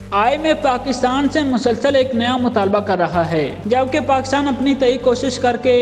IMF Pakistan से मुसलसल एक नया मुतालबा कर रहा है, जबकि पाकिस्तान अपनी तय कोशिश करके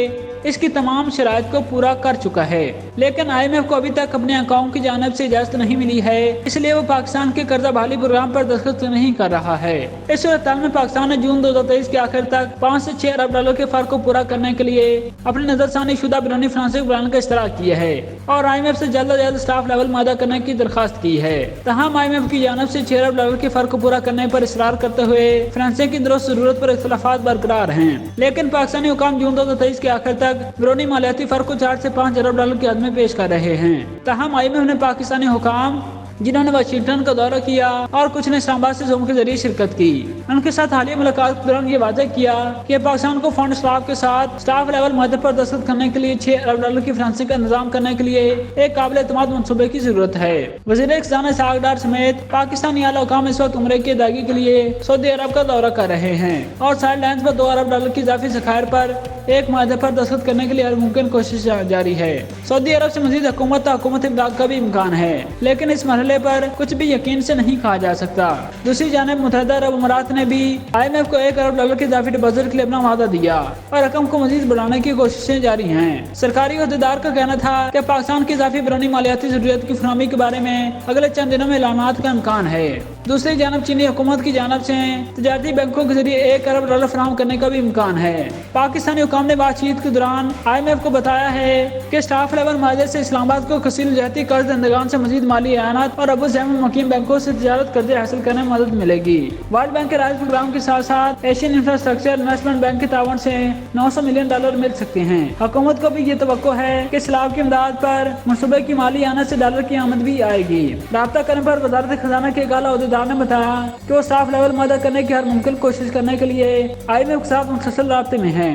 इसकी तमाम शराइत को पूरा कर चुका है, लेकिन IMF को अभी तक अपने अकाउंट की जानिब से इजाजत नहीं मिली है, इसलिए वो पाकिस्तान के कर्जा बहाली प्रोग्राम पर दस्तखत नहीं कर रहा है। इस सूरत में पाकिस्तान ने जून 2023 के आखिर तक 5 से 6 अरब डॉलर के फर्क को पूरा करने के लिए अपनी नजरसानी शुदा बैरूनी फाइनेंसिंग प्लान का इश्तराक किया है और IMF से जल्द अज जल्द स्टाफ लेवल मुआहदा करने की दरखास्त की है। तहम IMF की जानिब से 6 अरब डॉलर के फर्क को पूरा करने पर इसरार करते हुए फाइनेंसिंग की दुरुस्त जरूरत पर इख्तलाफात बरकरार हैं, लेकिन पाकिस्तानी हुकाम जून 2023 के आखिर तक बैरूनी मालियाती फर्क को 4 से 5 अरब डॉलर की हद में पेश कर रहे हैं। तहम IMF ने पाकिस्तानी हुकाम जिन्होंने वाशिंगटन का दौरा किया और कुछ ने इस्लामाबाद से जूम के जरिए शिरकत की, उनके साथ हालिया मुलाकात के दौरान ये वादा किया कि पाकिस्तान को फंड स्टाफ के साथ स्टाफ लेवल मुआहदे पर दस्तखत करने के लिए 6 अरब डॉलर की फाइनेंसिंग का इंतजाम करने के लिए एक काबिल एतमाद मंसूबे की जरूरत है। वज़ीर खजाना इसहाक डार समेत पाकिस्तानी आला हुकाम इस वक्त उम्रे की अदायगी के लिए सऊदी अरब का दौरा कर रहे हैं और साइड लाइन्स पर 2 अरब डॉलर की इजाफी ज़खायर पर एक मुआहदे पर दस्तखत करने के लिए हर मुमकिन कोशिश जारी है। सऊदी अरब से मजीद हुकूमत इमदाद का भी इम्कान है, लेकिन इस मरहले पर कुछ भी यकीन से नहीं कहा जा सकता। दूसरी जानिब मुत्तहिदा अरब अमारात ने भी IMF को 1 अरब डॉलर के इजाफी डिपॉजिट के लिए अपना वादा दिया और रकम को मजीद बढ़ाने की कोशिशें जारी हैं। सरकारी अहदेदार का कहना था कि पाकिस्तान की इजाफी बैरूनी मालियाती जरूरत की फराहमी के बारे में अगले चंद दिनों में ऐलानात का इम्कान है। दूसरी जानब चीनी हुकूमत की जानब से तजारती बैंकों के जरिए 1 अरब डॉलर फराहम करने का भी इम्कान है। पाकिस्तानी हुकाम ने बातचीत के दौरान IMF को बताया है कि स्टाफ लेवल मुआहदे से इस्लामाबाद को कसीर जहती कर्ज दंदगान से मजीद माली एनात और अबू ज़ैम मकीम बैंकों से तिजारत कर्जे हासिल करने में मदद मिलेगी। वर्ल्ड बैंक के राइज प्रोग्राम के साथ साथ एशियन इंफ्रास्ट्रक्चर इन्वेस्टमेंट बैंक के तावन से 900 मिलियन डॉलर मिल सकते हैं। हुकूमत को भी ये तवक्को है कि सैलाब की इमदाद पर मनसूबे की माली आनत से डॉलर की आमद भी आएगी। राब्ता करने पर वजारत खजाना के एक आला अहदेदार ने बताया कि वो स्टाफ लेवल मुआहदा करने की हर मुमकिन कोशिश करने के लिए IMF के साथ मुसलसल राब्ते में हैं।